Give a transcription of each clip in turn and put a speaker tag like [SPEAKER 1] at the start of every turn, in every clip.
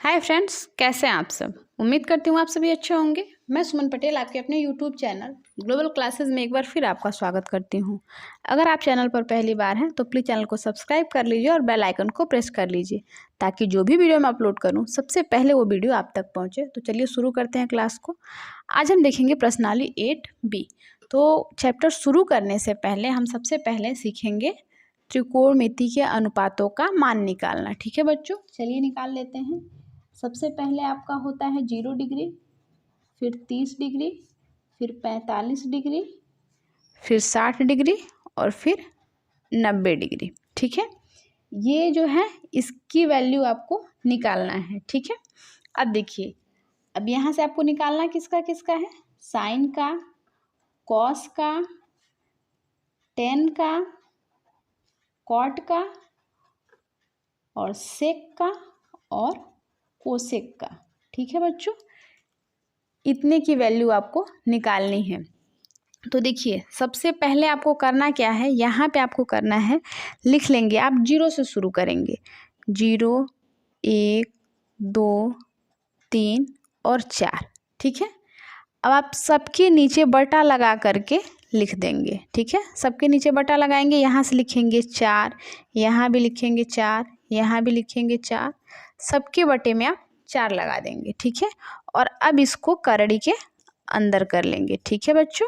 [SPEAKER 1] Hi friends, कैसे हैं आप सब। उम्मीद करती हूँ आप सभी अच्छे होंगे। मैं सुमन पटेल आपके अपने यूट्यूब चैनल ग्लोबल क्लासेस में एक बार फिर आपका स्वागत करती हूँ। अगर आप चैनल पर पहली बार हैं तो प्लीज़ चैनल को सब्सक्राइब कर लीजिए और बेल आइकन को प्रेस कर लीजिए ताकि जो भी वीडियो मैं अपलोड करूँ सबसे पहले वो वीडियो आप तक पहुँचे। तो चलिए शुरू करते हैं क्लास को। आज हम देखेंगे प्रश्नावली 8B। तो चैप्टर शुरू करने से पहले हम सबसे पहले सीखेंगे त्रिकोणमिति के अनुपातों का मान निकालना। ठीक है बच्चों, चलिए निकाल लेते हैं। सबसे पहले आपका होता है 0 डिग्री, फिर 30 डिग्री, फिर 45 डिग्री, फिर 60 डिग्री और फिर 90 डिग्री। ठीक है, ये जो है इसकी वैल्यू आपको निकालना है। ठीक है, अब देखिए, अब यहाँ से आपको निकालना किसका किसका है, साइन का, कॉस का, टेन का, कॉट का और सेक का और कोसेक का। ठीक है बच्चों, इतने की वैल्यू आपको निकालनी है। तो देखिए, सबसे पहले आपको करना क्या है, यहाँ पे आपको करना है, लिख लेंगे आप 0 से शुरू करेंगे। 0, 1, 2, 3 और 4। ठीक है, अब आप सबके नीचे बटा लगा करके लिख देंगे। ठीक है, सबके नीचे बटा लगाएंगे, यहाँ से लिखेंगे 4, यहाँ भी लिखेंगे 4, यहाँ भी लिखेंगे 4, सबके बटे में आप 4 लगा देंगे। ठीक है, और अब इसको करड़ी के अंदर कर लेंगे। ठीक है बच्चों,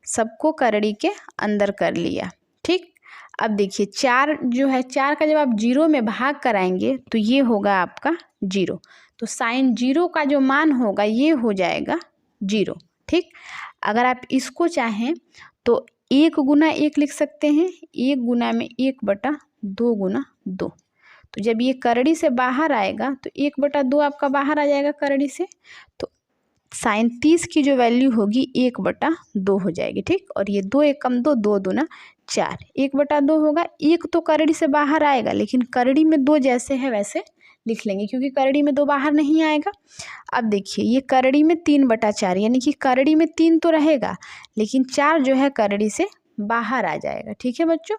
[SPEAKER 1] सबको करड़ी के अंदर कर लिया। ठीक, अब देखिए 4 जो है, 4 का जब आप 0 में भाग कराएंगे तो ये होगा आपका 0। तो साइन 0 का जो मान होगा ये हो जाएगा 0। ठीक, अगर आप इसको चाहें तो 1 गुना 1 लिख सकते हैं, 1 गुना में 1/2 गुना 2। तो जब ये करड़ी से बाहर आएगा तो 1/2 आपका बाहर आ जाएगा करड़ी से, तो साइन 30 की जो वैल्यू होगी 1/2 हो जाएगी। ठीक, और ये 2 1 कम 2, 2 दूना 4, 1/2 होगा। 1 तो करड़ी से बाहर आएगा, लेकिन करड़ी में 2 जैसे है वैसे लिख लेंगे क्योंकि करड़ी में 2 बाहर नहीं आएगा। अब देखिए, ये करड़ी में 3/4, यानी कि करड़ी में 3 तो रहेगा लेकिन 4 जो है करड़ी से बाहर आ जाएगा। ठीक है बच्चों,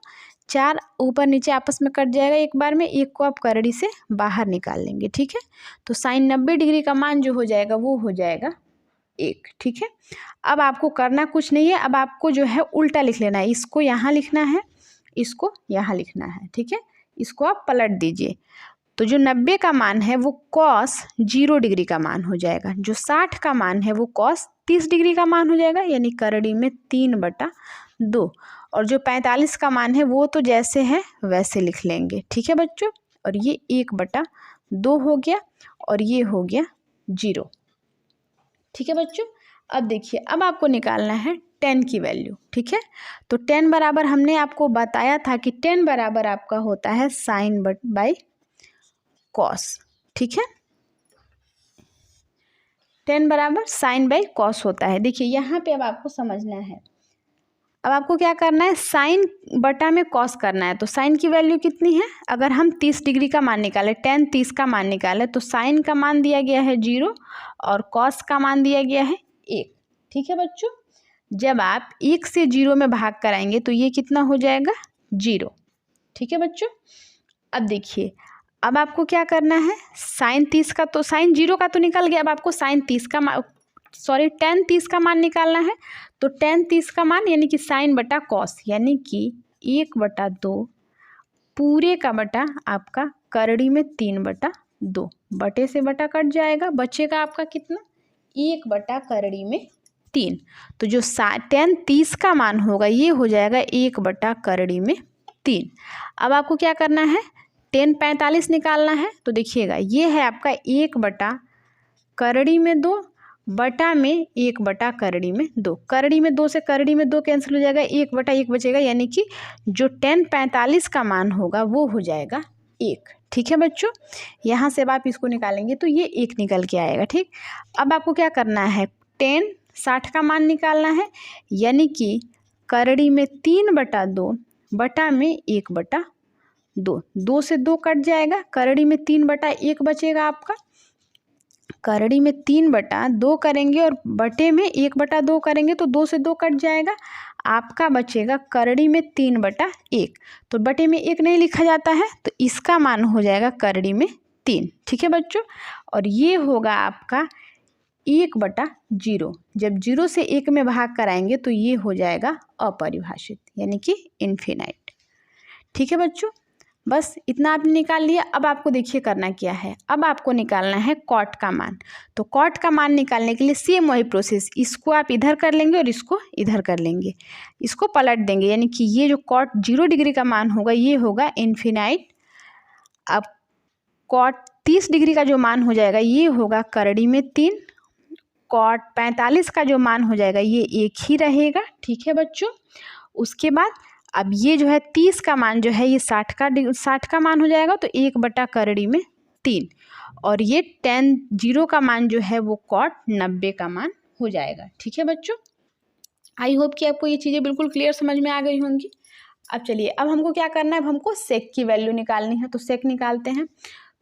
[SPEAKER 1] 4 ऊपर नीचे आपस में कट जाएगा एक बार में, 1 को आप करड़ी से बाहर निकाल लेंगे। ठीक है, तो साइन 90 डिग्री का मान जो हो जाएगा वो हो जाएगा 1। ठीक है, अब आपको करना कुछ नहीं है, अब आपको जो है उल्टा लिख लेना है। इसको यहाँ लिखना है, इसको यहाँ लिखना है। ठीक है, इसको आप पलट दीजिए। तो जो 90 का मान है वो कॉस 0 डिग्री का मान हो जाएगा, जो 60 का मान है वो कॉस 30 डिग्री का मान हो जाएगा, यानी करड़ी में 3/2। और जो 45 का मान है वो तो जैसे है वैसे लिख लेंगे। ठीक है बच्चों, और ये 1/2 हो गया और ये हो गया 0। ठीक है बच्चों, अब देखिए, अब आपको निकालना है 10 की वैल्यू। ठीक है, तो 10 बराबर हमने आपको बताया था कि 10 बराबर आपका होता है साइन बाई कॉस। ठीक है, 10 बराबर साइन बाई कॉस होता है। देखिए यहाँ पे अब आपको समझना है, अब आपको क्या करना है, साइन बटा में कॉस करना है। तो साइन की वैल्यू कितनी है, अगर हम 30 डिग्री का मान निकालें, 10 30 का मान निकालें, तो साइन का मान दिया गया है 0 और कॉस का मान दिया गया है 1। ठीक है बच्चों, जब आप 1 से 0 में भाग कराएंगे तो ये कितना हो जाएगा, 0। ठीक है बच्चों, अब देखिए, अब आपको क्या करना है, साइन 30 का, तो साइन 0 का तो निकल गया, अब आपको साइन 30 का tan 30 का मान निकालना है। तो tan 30 का मान यानी कि साइन बटा कॉस, यानी कि 1/2 पूरे का बटा आपका करड़ी में 3/2, बटे से बटा कट जाएगा, बचेगा आपका कितना, 1 करड़ी में 3। तो जो tan 30 का मान होगा ये हो जाएगा 1 करड़ी में 3। अब आपको क्या करना है, tan 45 निकालना है। तो देखिएगा, ये है आपका 1 करड़ी में 2 बटा में 1 करड़ी में 2। करड़ी में 2 से करड़ी में 2 कैंसिल हो जाएगा, 1/1 बचेगा, यानी कि जो tan 45 का मान होगा वो हो जाएगा 1। ठीक है बच्चों, यहाँ से अब आप इसको निकालेंगे तो ये 1 निकल के आएगा। ठीक, अब आपको क्या करना है, tan 60 का मान निकालना है, यानी कि करड़ी में 3/2 बटा में 1/2। 2 से 2 कट जाएगा, करड़ी में 3/1 बचेगा आपका। करड़ी में 3/2 करेंगे और बटे में 1/2 करेंगे तो 2 से 2 कट जाएगा, आपका बचेगा करड़ी में 3/1। तो बटे में 1 नहीं लिखा जाता है, तो इसका मान हो जाएगा करड़ी में 3। ठीक है बच्चों, और ये होगा आपका 1/0। जब 0 से 1 में भाग कराएंगे तो ये हो जाएगा अपरिभाषित, यानी कि इनफिनाइट। ठीक है बच्चों, बस इतना आपने निकाल लिया। अब आपको देखिए करना क्या है, अब आपको निकालना है कॉट का मान। तो कॉट का मान निकालने के लिए सेम वही प्रोसेस, इसको आप इधर कर लेंगे और इसको इधर कर लेंगे, इसको पलट देंगे, यानी कि ये जो कॉट 0 डिग्री का मान होगा ये होगा इनफिनाइट। अब कॉट 30 डिग्री का जो मान हो जाएगा ये होगा करड़ी में 3। कॉट 45 का जो मान हो जाएगा ये 1 ही रहेगा। ठीक है बच्चों, उसके बाद अब ये जो है 30 का मान जो है ये 60 का मान हो जाएगा, तो 1/करड़ी में 3। और ये 0 का मान जो है वो कॉट 90 का मान हो जाएगा। ठीक है बच्चों, आई होप कि आपको ये चीज़ें बिल्कुल क्लियर समझ में आ गई होंगी। अब चलिए, अब हमको क्या करना है, अब हमको सेक की वैल्यू निकालनी है, तो सेक निकालते हैं।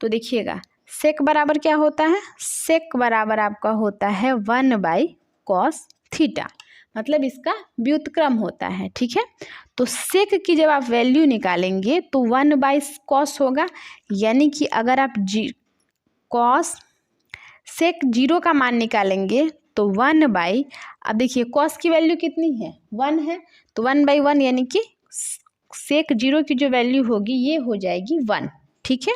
[SPEAKER 1] तो देखिएगा सेक बराबर क्या होता है, सेक बराबर आपका होता है 1/cos थीटा, मतलब इसका व्युत्क्रम होता है। ठीक है, तो सेक की जब आप वैल्यू निकालेंगे तो 1/cos होगा, यानी कि अगर आप cos सेक 0 का मान निकालेंगे तो 1/, अब देखिए cos की वैल्यू कितनी है, 1 है, तो 1/1 यानी कि सेक 0 की जो वैल्यू होगी ये हो जाएगी 1। ठीक है,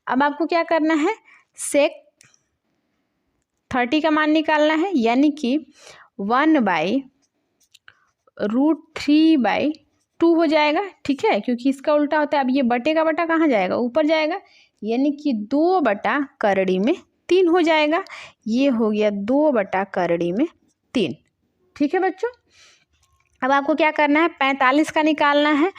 [SPEAKER 1] अब आपको क्या करना है, सेक 30 का मान निकालना है, यानी कि 1/√3/2 हो जाएगा। ठीक है, क्योंकि इसका उल्टा होता है, अब ये बटे का बटा कहाँ जाएगा, ऊपर जाएगा, यानी कि 2/करड़ी में 3 हो जाएगा। ये हो गया 2/करड़ी में 3। ठीक है बच्चों, अब आपको क्या करना है, 45 का निकालना है।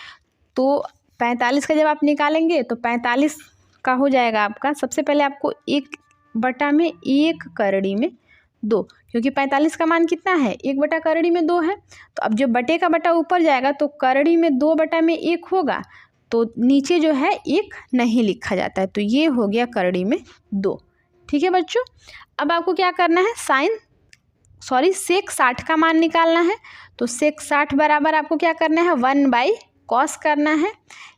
[SPEAKER 1] तो 45 का जब आप निकालेंगे तो 45 का हो जाएगा आपका, सबसे पहले आपको 1/1 में 2, क्योंकि 45 का मान कितना है, 1/करड़ी में 2 है। तो अब जो बटे का बटा ऊपर जाएगा तो करड़ी में 2/1 होगा, तो नीचे जो है 1 नहीं लिखा जाता है, तो ये हो गया करड़ी में 2। ठीक है बच्चों, अब आपको क्या करना है, सेक 60 का मान निकालना है। तो सेक 60 बराबर आपको क्या करना है, 1/cos करना है,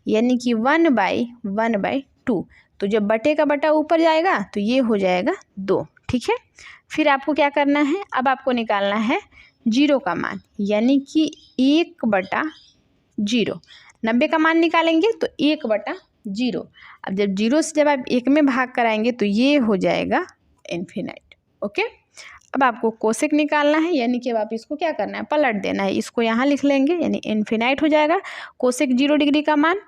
[SPEAKER 1] यानी कि 1/1/2। तो जब बटे का बटा ऊपर जाएगा तो ये हो जाएगा 2। ठीक है, फिर आपको क्या करना है, अब आपको निकालना है 0 का मान, यानी कि 1/0। 90 का मान निकालेंगे तो 1/0। अब जब 0 से जब आप 1 में भाग कराएंगे तो ये हो जाएगा इनफिनाइट। ओके, अब आपको कोसेक निकालना है, यानी कि अब आप इसको क्या करना है, पलट देना है, इसको यहाँ लिख लेंगे, यानी इनफिनाइट हो जाएगा कोसेक 0 डिग्री का मान।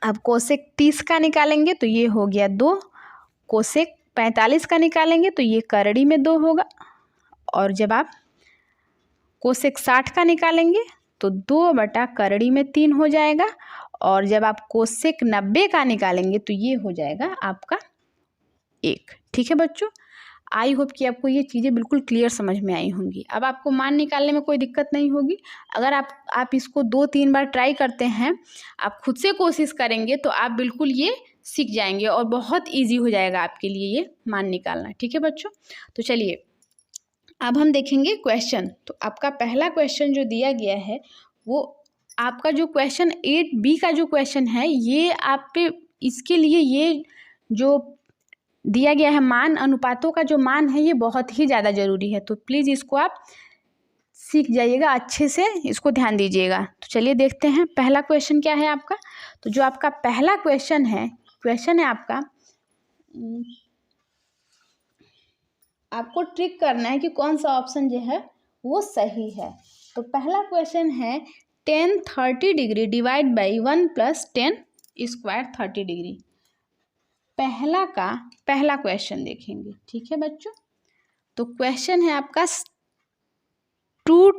[SPEAKER 1] अब कोसेक 30 का निकालेंगे तो ये हो गया 2। कोसेक 45 का निकालेंगे तो ये करड़ी में 2 होगा, और जब आप कोसेक 60 का निकालेंगे तो 2/करड़ी में 3 हो जाएगा, और जब आप कोसेक 90 का निकालेंगे तो ये हो जाएगा आपका 1। ठीक है बच्चों, आई होप कि आपको ये चीज़ें बिल्कुल क्लियर समझ में आई होंगी। अब आपको मान निकालने में कोई दिक्कत नहीं होगी। अगर आप इसको 2-3 बार ट्राई करते हैं, आप खुद से कोशिश करेंगे तो आप बिल्कुल ये सीख जाएंगे और बहुत इजी हो जाएगा आपके लिए ये मान निकालना। ठीक है बच्चों, तो चलिए अब हम देखेंगे क्वेश्चन। तो आपका पहला क्वेश्चन जो दिया गया है वो आपका जो क्वेश्चन 8B का जो क्वेश्चन है, ये आप पे इसके लिए ये जो दिया गया है मान, अनुपातों का जो मान है ये बहुत ही ज़्यादा ज़रूरी है, तो प्लीज़ इसको आप सीख जाइएगा, अच्छे से इसको ध्यान दीजिएगा। तो चलिए देखते हैं पहला क्वेश्चन क्या है आपका। तो जो आपका पहला क्वेश्चन है आपका, आपको ट्रिक करना है कि कौन सा ऑप्शन जो है वो सही है। तो पहला क्वेश्चन है tan 30 degree divide by 1 + tan square 30 degree. पहला क्वेश्चन देखेंगे। ठीक है बच्चों, तो क्वेश्चन है आपका 2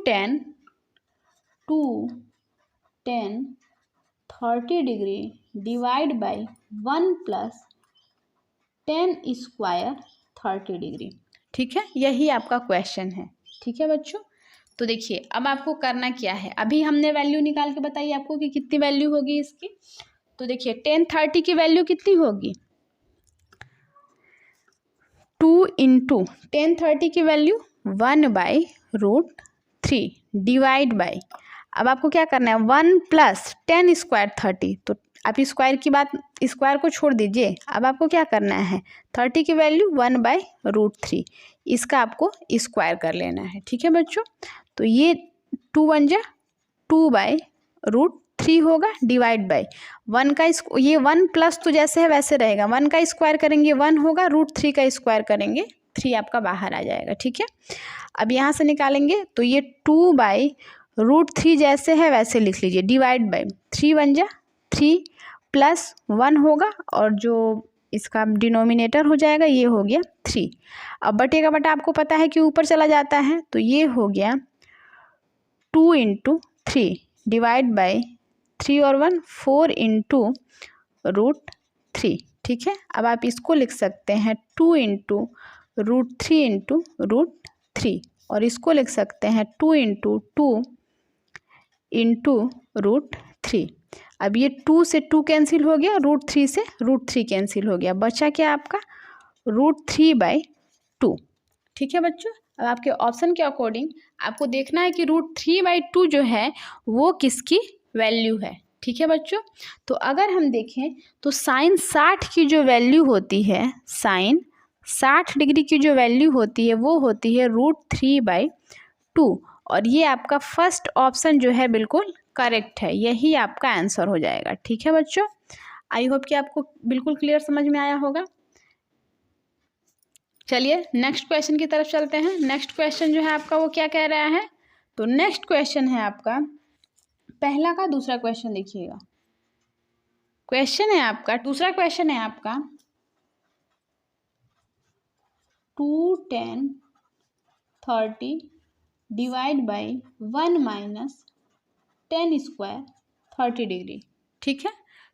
[SPEAKER 1] tan 30 degree divide by 1 + tan square 30 degree. ठीक है, यही आपका क्वेश्चन है। ठीक है बच्चों, तो देखिए अब आपको करना क्या है, अभी हमने वैल्यू निकाल के बताई आपको कि कितनी वैल्यू होगी इसकी। तो देखिए tan 30 की वैल्यू कितनी होगी, 2 × tan 30 की वैल्यू 1/√3 डिवाइड बाई, अब आपको क्या करना है 1 + tan स्क्वायर 30। तो आप स्क्वायर को छोड़ दीजिए। अब आपको क्या करना है, 30 की वैल्यू 1/√3, इसका आपको स्क्वायर कर लेना है। ठीक है बच्चों, तो ये 2 1 जा 2/√3 होगा, डिवाइड बाई 1 का ये 1 प्लस तो जैसे है वैसे रहेगा, 1 का स्क्वायर करेंगे 1 होगा, √3 का स्क्वायर करेंगे 3 आपका बाहर आ जाएगा। ठीक है, अब यहाँ से निकालेंगे तो ये 2/√3 जैसे है वैसे लिख लीजिए, डिवाइड बाई 3 1 जा 3 प्लस 1 होगा, और जो इसका डिनोमिनेटर हो जाएगा ये हो गया 3। अब बटे का बटा आपको पता है कि ऊपर चला जाता है, तो ये हो गया 2 × 3 डिवाइड बाई 3 और 1 4 × √3। ठीक है, अब आप इसको लिख सकते हैं 2 × √3 × √3, और इसको लिख सकते हैं 2 × 2 × √3। अब ये 2 से 2 कैंसिल हो गया, √3 से √3 कैंसिल हो गया, बचा क्या आपका √3/2। ठीक है बच्चों, अब आपके ऑप्शन के अकॉर्डिंग आपको देखना है कि √3/2 जो है वो किसकी वैल्यू है। ठीक है बच्चों, तो अगर हम देखें तो साइन 60 की जो वैल्यू होती है, साइन 60 डिग्री की जो वैल्यू होती है वो होती है √3/2, और ये आपका फर्स्ट ऑप्शन जो है बिल्कुल करेक्ट है, यही आपका आंसर हो जाएगा। ठीक है बच्चों, आई होप कि आपको बिल्कुल क्लियर समझ में आया होगा। चलिए नेक्स्ट क्वेश्चन की तरफ चलते हैं। नेक्स्ट क्वेश्चन जो है आपका वो क्या कह रहा है, तो नेक्स्ट क्वेश्चन है आपका पहला का दूसरा क्वेश्चन देखिएगा। क्वेश्चन है आपका, दूसरा क्वेश्चन है आपका 2 10 30 divide by 1 minus 10 square 30 degree. ठीक है,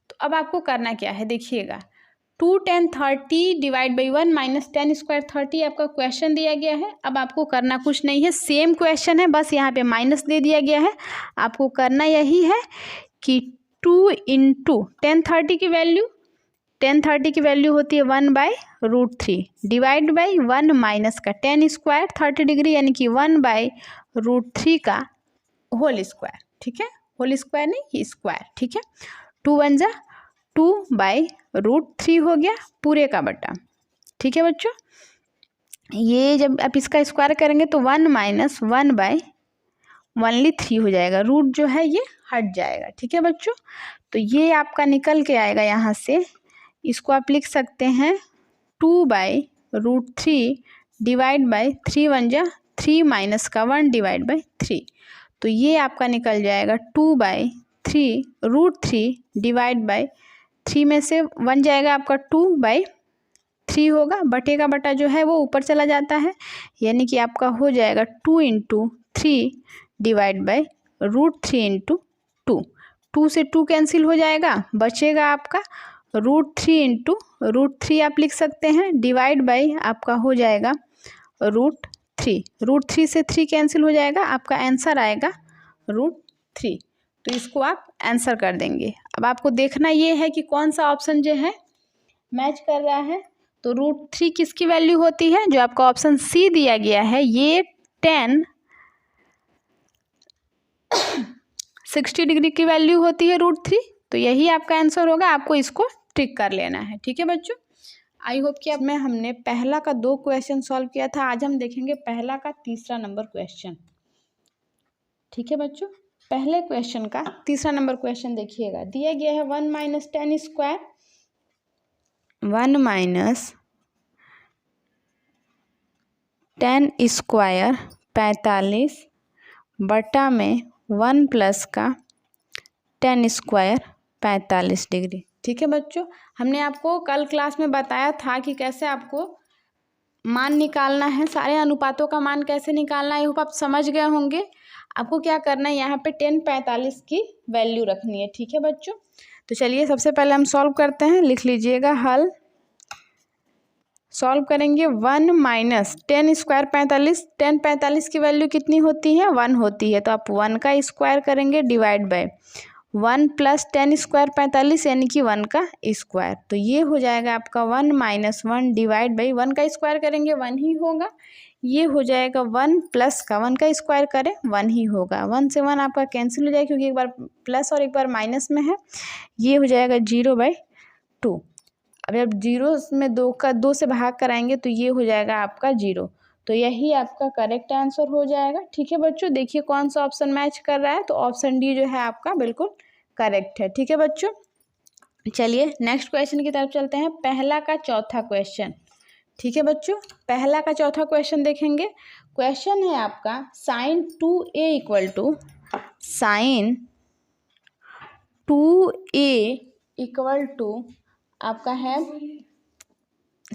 [SPEAKER 1] तो अब आपको करना क्या है, देखिएगा 2 10 30 डिवाइड बाई 1 माइनस 10 स्क्वायर 30 आपका क्वेश्चन दिया गया है। अब आपको करना कुछ नहीं है, सेम क्वेश्चन है, बस यहाँ पे माइनस दे दिया गया है। आपको करना यही है कि 2 × 10 30 की वैल्यू, 10 30 की वैल्यू होती है 1/√3 डिवाइड बाई 1 माइनस का 10 स्क्वायर 30 डिग्री, यानी कि 1/√3 का होल स्क्वायर। ठीक है, होल स्क्वायर नहीं, स्क्वायर। ठीक है, 2 1 जा 2/√3 हो गया पूरे का बटा। ठीक है बच्चों, ये जब आप इसका स्क्वायर करेंगे तो 1 माइनस 1/3 हो जाएगा, रूट जो है ये हट जाएगा। ठीक है बच्चों, तो ये आपका निकल के आएगा यहाँ से, इसको आप लिख सकते हैं 2/√3 डिवाइड बाई 3 1 जा 3 माइनस का 1 डिवाइड बाई 3, तो ये आपका निकल जाएगा 2/3 √3 डिवाइड बाई 3 में से 1 जाएगा आपका 2/3 होगा, बटे का बटा जो है वो ऊपर चला जाता है, यानी कि आपका हो जाएगा 2 × 3 डिवाइड बाई √3 × 2। 2 से 2 कैंसिल हो जाएगा, बचेगा आपका √3 × √3 आप लिख सकते हैं, डिवाइड बाई आपका हो जाएगा √3। √3 से 3 कैंसिल हो जाएगा, आपका आंसर आएगा √3। तो इसको आप आंसर कर देंगे। अब आपको देखना ये है कि कौन सा ऑप्शन जो है मैच कर रहा है। तो √3 किसकी वैल्यू होती है, जो आपका ऑप्शन सी दिया गया है, ये 10 60 डिग्री की वैल्यू होती है √3, तो यही आपका आंसर होगा। आपको इसको टिक कर लेना है। ठीक है बच्चों, आई होप कि अब में हमने पहला का 2 क्वेश्चन सॉल्व किया था, आज हम देखेंगे पहला का तीसरा नंबर क्वेश्चन। ठीक है बच्चों, पहले क्वेश्चन का तीसरा नंबर क्वेश्चन देखिएगा, दिया गया है 1 माइनस 10 स्क्वायर, 1 माइनस 10 स्क्वायर 45 बटा में 1 प्लस का 10 स्क्वायर 45 डिग्री। ठीक है बच्चों, हमने आपको कल क्लास में बताया था कि कैसे आपको मान निकालना है, सारे अनुपातों का मान कैसे निकालना है, आप समझ गए होंगे। आपको क्या करना है, यहाँ पे 10 45 की वैल्यू रखनी है। ठीक है बच्चों, तो चलिए सबसे पहले हम सॉल्व करते हैं, लिख लीजिएगा हल। सॉल्व करेंगे 1 माइनस 10 स्क्वायर 45, 10 45 की वैल्यू कितनी होती है, 1 होती है, तो आप 1 का स्क्वायर करेंगे डिवाइड बाय 1 प्लस 10 स्क्वायर 45 यानी कि 1 का स्क्वायर, तो ये हो जाएगा आपका 1 माइनस 1 डिवाइड बाई 1 का स्क्वायर करेंगे 1 ही होगा, ये हो जाएगा 1 प्लस का 1 का स्क्वायर करें 1 ही होगा, 1 से 1 आपका कैंसिल हो जाएगा क्योंकि एक बार प्लस और एक बार माइनस में है। ये हो जाएगा 0/2। अब जब 0 में 2 से भाग कराएंगे तो ये हो जाएगा आपका 0। तो यही आपका करेक्ट आंसर हो जाएगा। ठीक है बच्चों, देखिए कौन सा ऑप्शन मैच कर रहा है, तो ऑप्शन डी जो है आपका बिल्कुल करेक्ट है। ठीक है बच्चों, चलिए नेक्स्ट क्वेश्चन की तरफ चलते हैं, पहला का चौथा क्वेश्चन। ठीक है बच्चों, पहला का चौथा क्वेश्चन देखेंगे। क्वेश्चन है आपका sin 2a इक्वल टू आपका है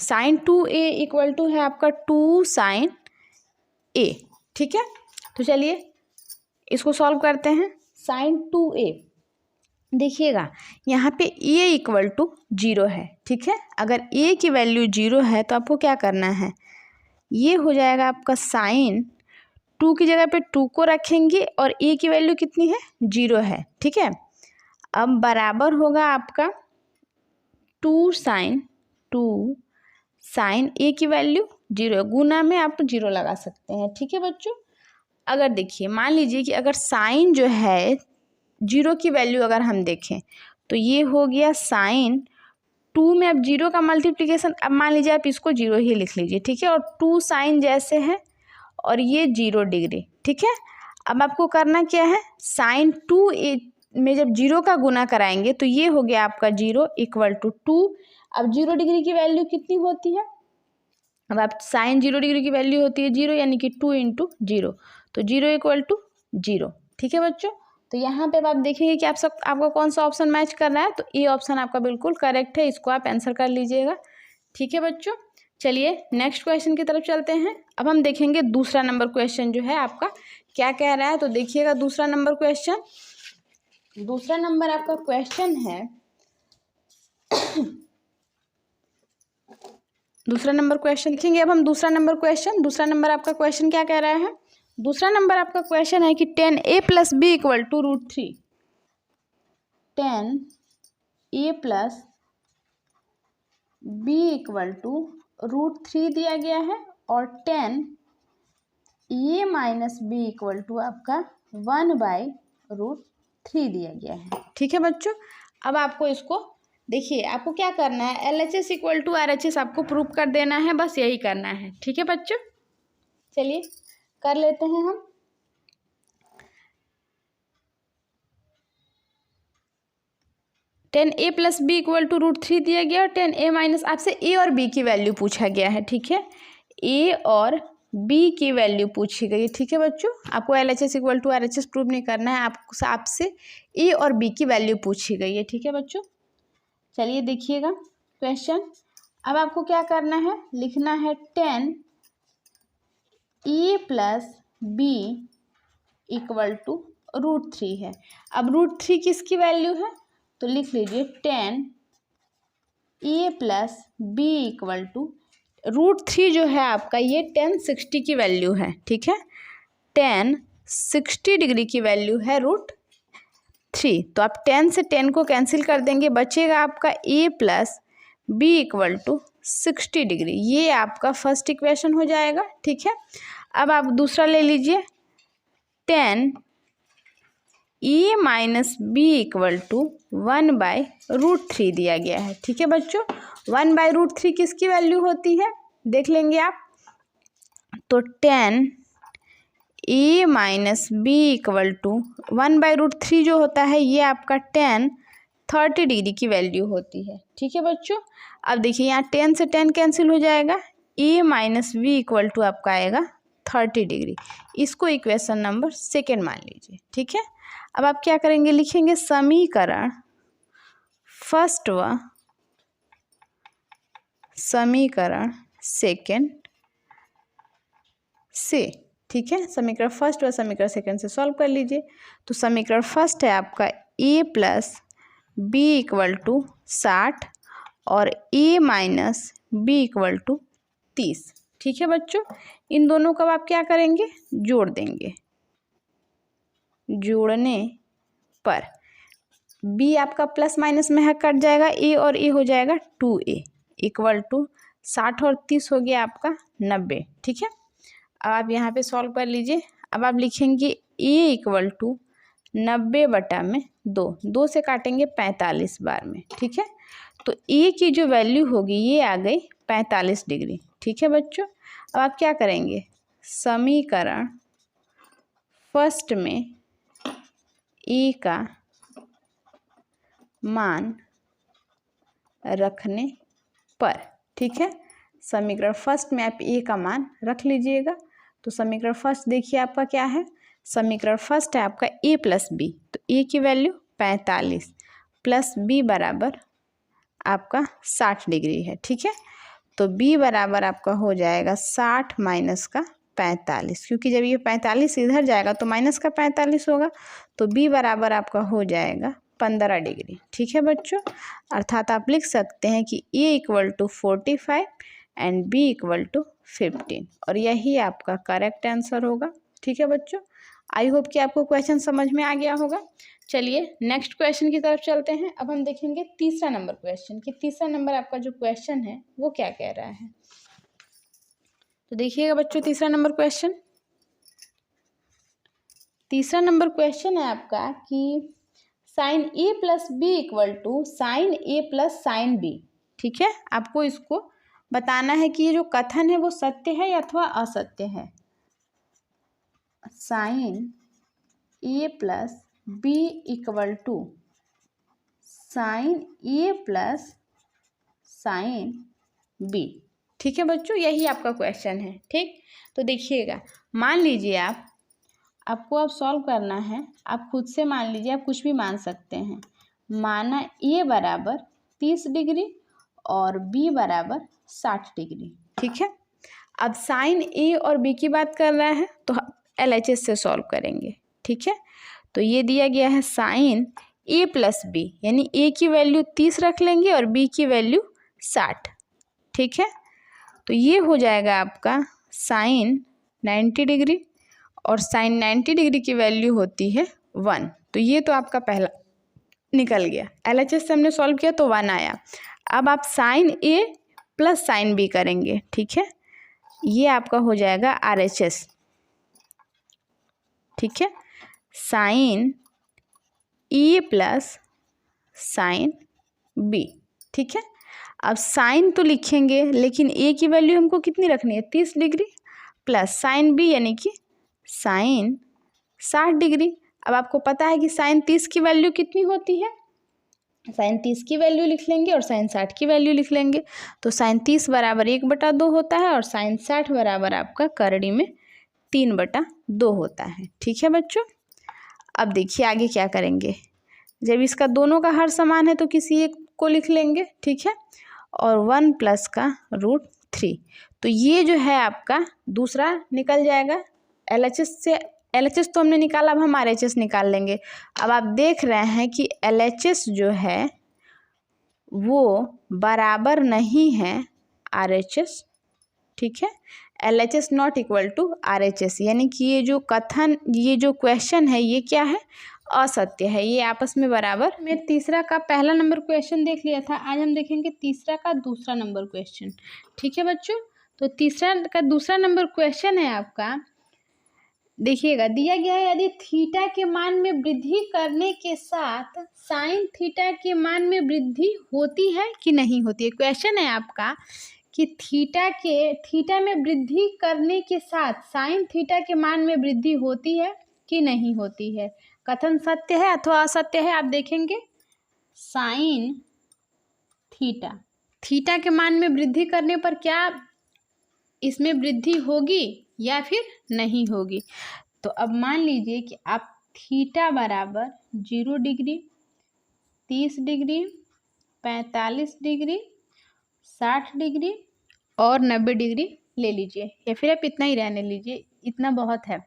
[SPEAKER 1] sin 2a इक्वल टू है आपका 2 sin a। ठीक है, तो चलिए इसको सॉल्व करते हैं। sin 2a देखिएगा यहाँ पे a इक्वल टू 0 है। ठीक है, अगर a की वैल्यू 0 है तो आपको क्या करना है, ये हो जाएगा आपका sin 2 की जगह पे 2 को रखेंगे और a की वैल्यू कितनी है 0 है। ठीक है, अब बराबर होगा आपका 2 sin a की वैल्यू 0, गुना में आप 0 लगा सकते हैं। ठीक है बच्चों, अगर देखिए मान लीजिए कि अगर साइन जो है 0 की वैल्यू अगर हम देखें तो ये हो गया sin 2 में अब 0 का मल्टीप्लिकेशन, अब मान लीजिए आप इसको 0 ही लिख लीजिए। ठीक है, और 2 sin जैसे है और ये 0 डिग्री। ठीक है, अब आपको करना क्या है, sin 2 में जब 0 का गुना कराएंगे तो ये हो गया आपका 0 इक्वल टू 2। अब 0 डिग्री की वैल्यू कितनी होती है, अब आप sin 0 डिग्री की वैल्यू होती है 0, यानी कि 2 × 0, तो 0 इक्वल टू 0। ठीक है बच्चों, तो यहाँ पे अब आप देखेंगे कि आपका कौन सा ऑप्शन मैच कर रहा है, तो ये ऑप्शन आपका बिल्कुल करेक्ट है, इसको आप आंसर कर लीजिएगा। ठीक है बच्चों, चलिए नेक्स्ट क्वेश्चन की तरफ चलते हैं। अब हम देखेंगे दूसरा नंबर क्वेश्चन जो है आपका क्या कह रहा है, तो देखिएगा दूसरा नंबर क्वेश्चन। दूसरा नंबर आपका क्वेश्चन है दूसरा नंबर क्वेश्चन लिखेंगे। अब हम दूसरा नंबर आपका क्वेश्चन क्या कह रहा है, दूसरा नंबर आपका क्वेश्चन है कि 10a + b equal to √3। 10a + b equal to √3 दिया गया है और 10a - b इक्वल टू आपका 1/√3 दिया गया है। ठीक है बच्चों, अब आपको इसको देखिए, आपको क्या करना है, LHS इक्वल टू RHS आपको प्रूव कर देना है, बस यही करना है। ठीक है बच्चों, चलिए कर लेते हैं हम। a + b इक्वल टू √3 दिया गया और 10a - आपसे a और b की वैल्यू पूछा गया है। ठीक है, a और b की वैल्यू पूछी गई। ठीक है बच्चों, आपको LHS equal to RHS prove नहीं करना है, आपसे a और b की वैल्यू पूछी गई है। ठीक है बच्चों, चलिए देखिएगा क्वेश्चन। अब आपको क्या करना है, लिखना है 10a + b इक्वल टू √3 है। अब √3 किसकी वैल्यू है, तो लिख लीजिए 10a + b इक्वल टू √3 जो है आपका ये 1060 की वैल्यू है। ठीक है, 1060 डिग्री की वैल्यू है √3, तो आप 10 से 10 को कैंसिल कर देंगे, बचेगा आपका a + b equal to 60 degree. ये आपका फर्स्ट इक्वेशन हो जाएगा। ठीक है, अब आप दूसरा ले लीजिए, 10a - b इक्वल टू 1/√3 दिया गया है। ठीक है बच्चों, 1/√3 किसकी वैल्यू होती है देख लेंगे आप, तो 10a - b इक्वल टू 1/√3 जो होता है ये आपका 30 डिग्री की वैल्यू होती है। ठीक है बच्चों, अब देखिए यहाँ 10 से 10 कैंसिल हो जाएगा, a - b इक्वल टू आपका आएगा 30 डिग्री। इसको इक्वेशन नंबर 2 मान लीजिए। ठीक है, अब आप क्या करेंगे, लिखेंगे समीकरण फर्स्ट व समीकरण सेकेंड से। ठीक है, समीकरण फर्स्ट व समीकरण सेकेंड से सॉल्व कर लीजिए। तो समीकरण फर्स्ट है आपका a + b इक्वल टू 60 और a - b इक्वल टू 30। ठीक है बच्चों, इन दोनों को आप क्या करेंगे, जोड़ देंगे। जोड़ने पर b आपका प्लस माइनस में है, कट जाएगा, a और a हो जाएगा 2a इक्वल टू 60 और 30 हो गया आपका 90। ठीक है, अब आप यहाँ पे सॉल्व कर लीजिए। अब आप लिखेंगे ए इक्वल टू 90/2, 2 से काटेंगे 45 बार में, ठीक है। तो ए की जो वैल्यू होगी ये आ गई 45 डिग्री, ठीक है बच्चों। अब आप क्या करेंगे, समीकरण फर्स्ट में ए का मान रखने पर, ठीक है, समीकरण फर्स्ट में आप ए का मान रख लीजिएगा। तो समीकरण फर्स्ट देखिए आपका क्या है, समीकरण फर्स्ट है आपका ए प्लस बी, तो ए की वैल्यू 45 प्लस बी बराबर आपका 60 डिग्री है, ठीक है। तो बी बराबर आपका हो जाएगा 60 माइनस का 45, क्योंकि जब ये 45 इधर जाएगा तो माइनस का 45 होगा, तो बी बराबर आपका हो जाएगा 15 डिग्री, ठीक है बच्चों। अर्थात आप लिख सकते हैं कि a equal to 45 and b equal to 15, और यही आपका करेक्ट आंसर होगा, ठीक है बच्चों। आई होप कि आपको क्वेश्चन समझ में आ गया होगा। चलिए नेक्स्ट क्वेश्चन की तरफ चलते हैं। अब हम देखेंगे तीसरा नंबर क्वेश्चन, कि तीसरा नंबर आपका जो क्वेश्चन है वो क्या कह रहा है। तो देखिएगा बच्चों, तीसरा नंबर क्वेश्चन, तीसरा नंबर क्वेश्चन है आपका कि sine A plus B equal to sine A plus sine B, ठीक है। आपको इसको बताना है कि ये जो कथन है वो सत्य है अथवा असत्य है। Sine A plus B equal to sine A plus sine B, ठीक है बच्चों, यही आपका क्वेश्चन है, ठीक। तो देखिएगा, मान लीजिए आपको अब सॉल्व करना है, आप खुद से मान लीजिए, आप कुछ भी मान सकते हैं। माना ए बराबर 30 डिग्री और बी बराबर 60 डिग्री, ठीक है। अब साइन ए और बी की बात कर रहा है तो LHS से सॉल्व करेंगे, ठीक है। तो ये दिया गया है साइन ए प्लस बी, यानी ए की वैल्यू 30 रख लेंगे और बी की वैल्यू 60, ठीक है। तो ये हो जाएगा आपका साइन 90 डिग्री, और साइन 90 डिग्री की वैल्यू होती है 1, तो ये तो आपका पहला निकल गया। LHS से हमने सॉल्व किया तो 1 आया। अब आप sign A plus sine B करेंगे, ठीक है, ये आपका हो जाएगा RHS, ठीक है, sine A plus sine B, ठीक है। अब साइन तो लिखेंगे, लेकिन ए की वैल्यू हमको कितनी रखनी है, 30 डिग्री, प्लस साइन बी यानी कि साइन 60 डिग्री। अब आपको पता है कि साइन 30 की वैल्यू कितनी होती है, साइन 30 की वैल्यू लिख लेंगे और साइन 60 की वैल्यू लिख लेंगे। तो साइन 30 बराबर 1/2 होता है और साइन 60 बराबर आपका करड़ी में 3/2 होता है, ठीक है बच्चों। अब देखिए आगे क्या करेंगे, जब इसका दोनों का हर समान है तो किसी एक को लिख लेंगे, ठीक है, और 1 प्लस का √3, तो ये जो है आपका दूसरा निकल जाएगा। LHS से, LHS तो हमने निकाला, अब हम RHS निकाल लेंगे। अब आप देख रहे हैं कि LHS जो है वो बराबर नहीं है RHS, ठीक है, LHS not equal to RHS, यानी कि ये जो कथन, ये जो क्वेश्चन है ये क्या है, असत्य है, ये आपस में बराबर। मैं तीसरा का पहला नंबर क्वेश्चन देख लिया था, आज हम देखेंगे तीसरा का दूसरा नंबर क्वेश्चन, ठीक है बच्चों। तो तीसरा का दूसरा नंबर क्वेश्चन है आपका, देखिएगा, दिया गया है यदि थीटा के मान में वृद्धि करने के साथ साइन थीटा के मान में वृद्धि होती है कि नहीं होती है। क्वेश्चन है आपका कि थीटा में वृद्धि करने के साथ साइन थीटा के मान में वृद्धि होती है कि नहीं होती है। कथन सत्य है अथवा असत्य है, आप देखेंगे। साइन थीटा के मान में वृद्धि करने पर क्या इसमें वृद्धि होगी या फिर नहीं होगी। तो अब मान लीजिए कि आप थीटा बराबर 0 डिग्री, 30 डिग्री, 45 डिग्री, 60 डिग्री और 90 डिग्री ले लीजिए, या फिर आप इतना ही रहने लीजिए, इतना बहुत है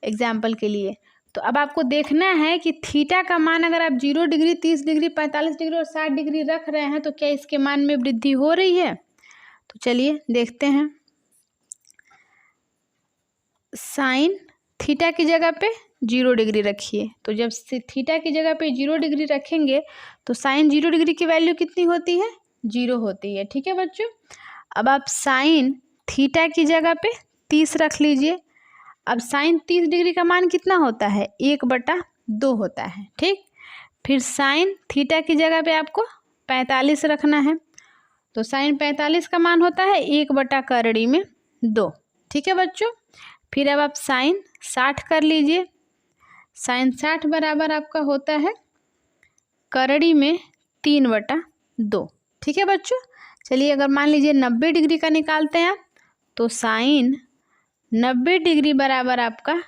[SPEAKER 1] एग्जाम्पल के लिए। तो अब आपको देखना है कि थीटा का मान अगर आप 0 डिग्री, 30 डिग्री, 45 डिग्री और 60 डिग्री रख रहे हैं तो क्या इसके मान में वृद्धि हो रही है। तो चलिए देखते हैं। साइन थीटा की जगह पे 0 डिग्री रखिए, तो जब थीटा की जगह पे 0 डिग्री रखेंगे तो साइन 0 डिग्री की वैल्यू कितनी होती है, 0 होती है, ठीक है बच्चों। अब आप साइन थीटा की जगह पे 30 रख लीजिए। अब साइन 30 डिग्री का मान कितना होता है? 1/2 होता है। ठीक, फिर साइन थीटा की जगह पे आपको 45 रखना है, तो साइन 45 का मान होता है 1/2। ठीक है बच्चों। फिर अब आप साइन 60 कर लीजिए। साइन 60 बराबर आपका होता है 3/2। ठीक है बच्चों। चलिए अगर मान लीजिए 90 डिग्री का निकालते हैं आप, तो साइन 90 डिग्री बराबर आपका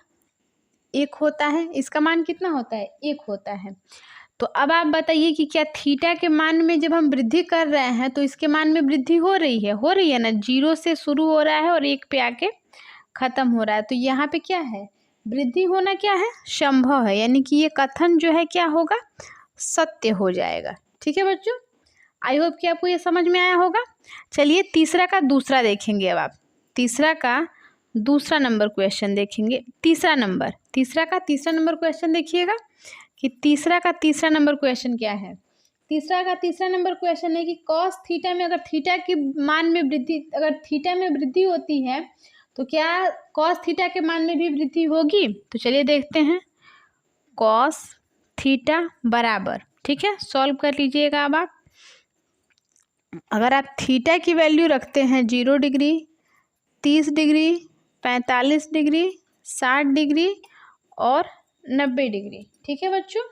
[SPEAKER 1] 1 होता है। इसका मान कितना होता है? 1 होता है। तो अब आप बताइए कि क्या थीटा के मान में जब हम वृद्धि कर रहे हैं तो इसके मान में वृद्धि हो रही है ना? 0 से शुरू हो रहा है और 1 पे आके खत्म हो रहा है, तो यहाँ पे क्या है? वृद्धि होना क्या है? संभव है, यानी कि ये कथन जो है क्या होगा? सत्य हो जाएगा। ठीक है बच्चों, आई होप कि आपको ये समझ में आया होगा। चलिए तीसरा का दूसरा देखेंगे। अब आप तीसरा का दूसरा नंबर क्वेश्चन देखेंगे। तीसरा का तीसरा नंबर क्वेश्चन देखिएगा कि तीसरा का तीसरा नंबर क्वेश्चन क्या है। तीसरा का तीसरा नंबर क्वेश्चन है कि कॉस थीटा में अगर थीटा के मान में वृद्धि, अगर थीटा में वृद्धि होती है तो क्या कॉस थीटा के मान में भी वृद्धि होगी? तो चलिए देखते हैं। कॉस थीटा बराबर, ठीक है, सॉल्व कर लीजिएगा। अब आप अगर आप थीटा की वैल्यू रखते हैं 0 डिग्री, 30 डिग्री, 45 डिग्री, 60 डिग्री और 90 डिग्री, ठीक है बच्चों,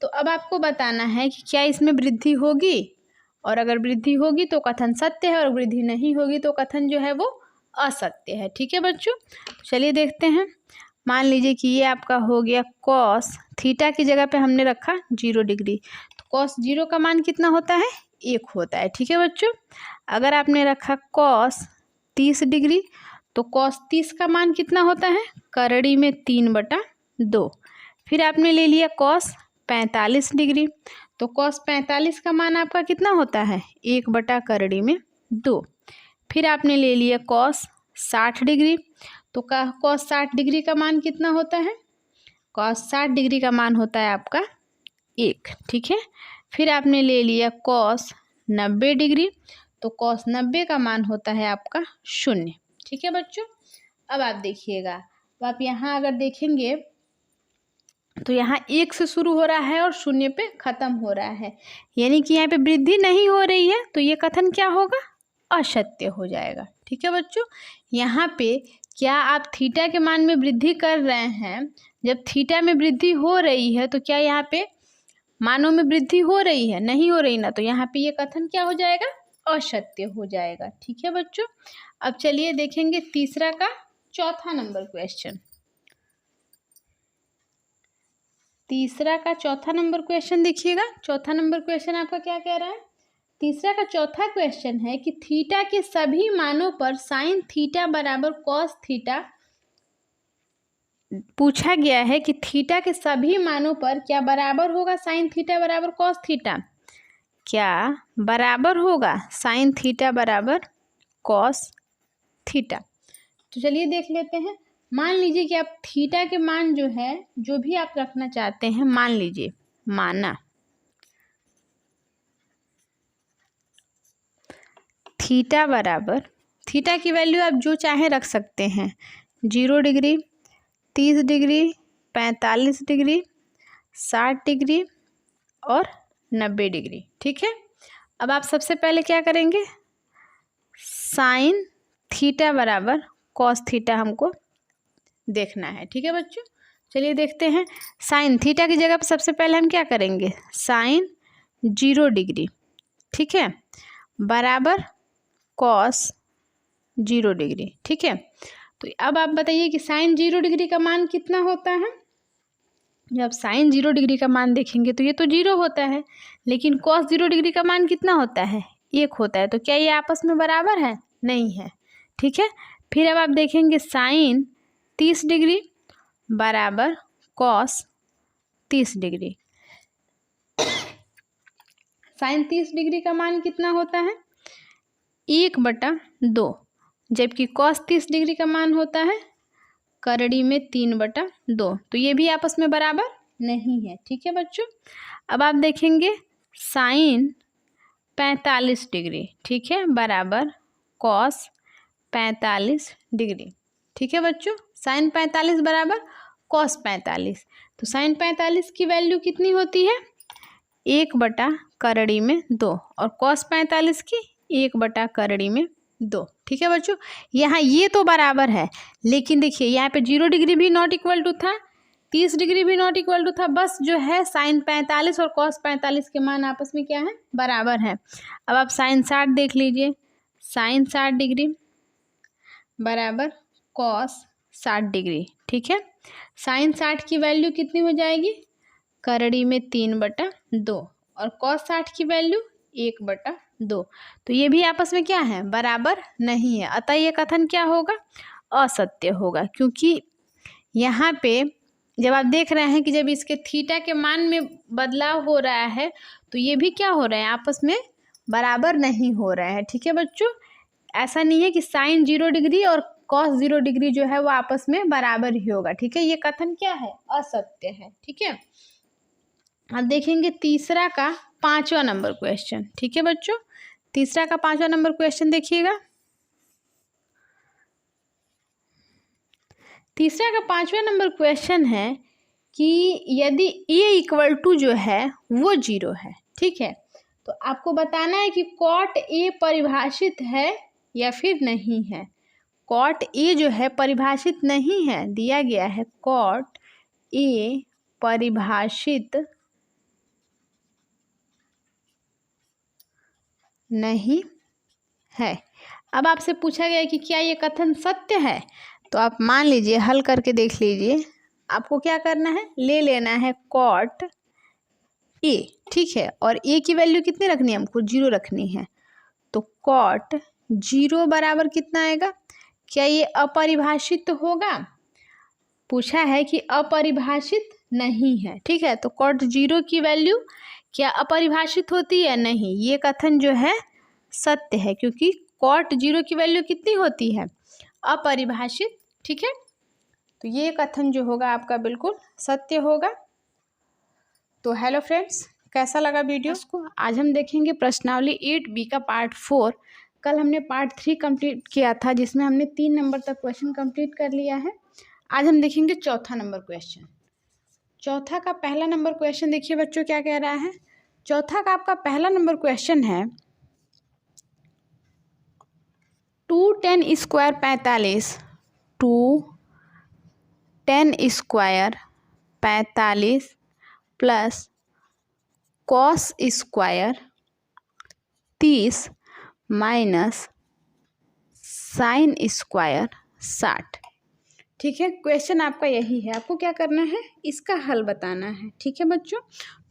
[SPEAKER 1] तो अब आपको बताना है कि क्या इसमें वृद्धि होगी, और अगर वृद्धि होगी तो कथन सत्य है, और वृद्धि नहीं होगी तो कथन जो है वो असत्य है। ठीक है बच्चों, तो चलिए देखते हैं। मान लीजिए कि ये आपका हो गया कॉस थीटा की जगह पे हमने रखा 0 डिग्री, तो कॉस 0 का मान कितना होता है? 1 होता है। ठीक है बच्चों, अगर आपने रखा कॉस 30 डिग्री तो कॉस 30 का मान कितना होता है? करड़ी में 3/2। फिर आपने ले लिया कॉस 45 डिग्री, तो कॉस 45 का मान आपका कितना होता है? 1/2। फिर आपने ले लिया कॉस 60 डिग्री, तो कॉस 60 डिग्री का मान कितना होता है? कॉस 60 डिग्री का मान होता है आपका 1। ठीक है, फिर आपने ले लिया कॉस 90 डिग्री, तो कॉस 90 का मान होता है आपका 0। ठीक है बच्चों, अब आप देखिएगा, तो आप यहाँ अगर देखेंगे तो यहाँ 1 से शुरू हो रहा है और 0 पे ख़त्म हो रहा है, यानी कि यहाँ पे वृद्धि नहीं हो रही है, तो ये कथन क्या होगा? असत्य हो जाएगा। ठीक है बच्चों, यहाँ पे क्या आप थीटा के मान में वृद्धि कर रहे हैं? जब थीटा में वृद्धि हो रही है तो क्या यहाँ पे मानों में वृद्धि हो रही है? नहीं हो रही ना, तो यहाँ पे ये कथन क्या हो जाएगा? असत्य हो जाएगा। ठीक है बच्चों, अब चलिए देखेंगे तीसरा का चौथा नंबर क्वेश्चन। तीसरा का चौथा नंबर क्वेश्चन देखिएगा। चौथा नंबर क्वेश्चन आपका क्या कह रहा है? तीसरा का चौथा क्वेश्चन है कि थीटा के सभी मानों पर साइन थीटा बराबर कॉस थीटा पूछा गया है कि थीटा के सभी मानों पर क्या बराबर होगा साइन थीटा बराबर कॉस थीटा? क्या बराबर होगा साइन थीटा बराबर कॉस थीटा? तो चलिए देख लेते हैं। मान लीजिए कि आप थीटा के मान जो है, जो भी आप रखना चाहते हैं, मान लीजिए, माना थीटा बराबर, थीटा की वैल्यू आप जो चाहे रख सकते हैं, 0 डिग्री, 30 डिग्री, 45 डिग्री, 60 डिग्री और 90 डिग्री। ठीक है, अब आप सबसे पहले क्या करेंगे? साइन थीटा बराबर कॉस थीटा हमको देखना है। ठीक है बच्चों, चलिए देखते हैं। साइन थीटा की जगह पर सबसे पहले हम क्या करेंगे? साइन 0 डिग्री, ठीक है, बराबर कॉस 0 डिग्री। ठीक है, तो अब आप बताइए कि साइन 0 डिग्री का मान कितना होता है? जब साइन 0 डिग्री का मान देखेंगे तो ये तो 0 होता है, लेकिन कॉस 0 डिग्री का मान कितना होता है? 1 होता है। तो क्या ये आपस में बराबर है? नहीं है। ठीक है, फिर अब आप देखेंगे साइन 30 डिग्री बराबर कॉस 30 डिग्री। साइन 30 डिग्री का मान कितना होता है? 1/2, जबकि कॉस 30 डिग्री का मान होता है करड़ी में 3/2। तो ये भी आपस में बराबर नहीं है। ठीक है बच्चों, अब आप देखेंगे साइन 45 डिग्री, ठीक है, बराबर कॉस 45 डिग्री। ठीक है बच्चों, साइन 45 बराबर कॉस 45। तो साइन 45 की वैल्यू कितनी होती है, 1/2 और कॉस 45 की 1/2। ठीक है बच्चों, यहाँ ये तो बराबर है, लेकिन देखिए यहाँ पे 0 डिग्री भी नॉट इक्वल टू था, 30 डिग्री भी नॉट इक्वल टू था, बस जो है साइन 45 और कॉस 45 के मान आपस में क्या है, बराबर है। अब आप साइन 60 देख लीजिए, साइन 60 डिग्री बराबर कॉस 60 डिग्री। ठीक है, साइन 60 की वैल्यू कितनी हो जाएगी, करड़ी में 3/2 और कॉस 60 की वैल्यू 1/2। तो ये भी आपस में क्या है, बराबर नहीं है, अतः ये कथन क्या होगा, असत्य होगा। क्योंकि यहाँ पे जब आप देख रहे हैं कि जब इसके थीटा के मान में बदलाव हो रहा है तो ये भी क्या हो रहा है, आपस में बराबर नहीं हो रहा है। ठीक है बच्चों, ऐसा नहीं है कि साइन 0 डिग्री और कॉस 0 डिग्री जो है वो आपस में बराबर ही होगा। ठीक है, ये कथन क्या है, असत्य है। ठीक है, अब देखेंगे तीसरा का 5वां नंबर क्वेश्चन। ठीक है बच्चों, तीसरा का 5वां नंबर क्वेश्चन देखिएगा। तीसरा का 5वां नंबर क्वेश्चन है कि यदि a जो है वो 0 है, ठीक है, तो आपको बताना है कि कॉट a परिभाषित है या फिर नहीं है। कॉट a जो है परिभाषित नहीं है, दिया गया है कॉट a परिभाषित नहीं है। अब आपसे पूछा गया कि क्या ये कथन सत्य है, तो आप मान लीजिए, हल करके देख लीजिए। आपको क्या करना है, ले लेना है कॉट ए, ठीक है, और ए की वैल्यू कितनी रखनी है, हमको 0 रखनी है। तो कॉट 0 बराबर कितना आएगा, क्या ये अपरिभाषित होगा, पूछा है कि अपरिभाषित नहीं है। ठीक है, तो कॉट 0 की वैल्यू क्या अपरिभाषित होती है, नहीं, ये कथन जो है सत्य है, क्योंकि कॉट 0 की वैल्यू कितनी होती है, अपरिभाषित। ठीक है, तो ये कथन जो होगा आपका बिल्कुल सत्य होगा। तो हेलो फ्रेंड्स, कैसा लगा वीडियो को, आज हम देखेंगे प्रश्नावली 8B का पार्ट 4। कल हमने पार्ट 3 कंप्लीट किया था, जिसमें हमने 3 नंबर तक क्वेश्चन कंप्लीट कर लिया है। आज हम देखेंगे चौथा नंबर क्वेश्चन। चौथा का पहला नंबर क्वेश्चन देखिए बच्चों, क्या कह रहा है। चौथा का आपका पहला नंबर क्वेश्चन है 2tan square 45, 2tan square 45 plus cos square 30 minus sine square 60। ठीक है, क्वेश्चन आपका यही है, आपको क्या करना है, इसका हल बताना है। ठीक है बच्चों,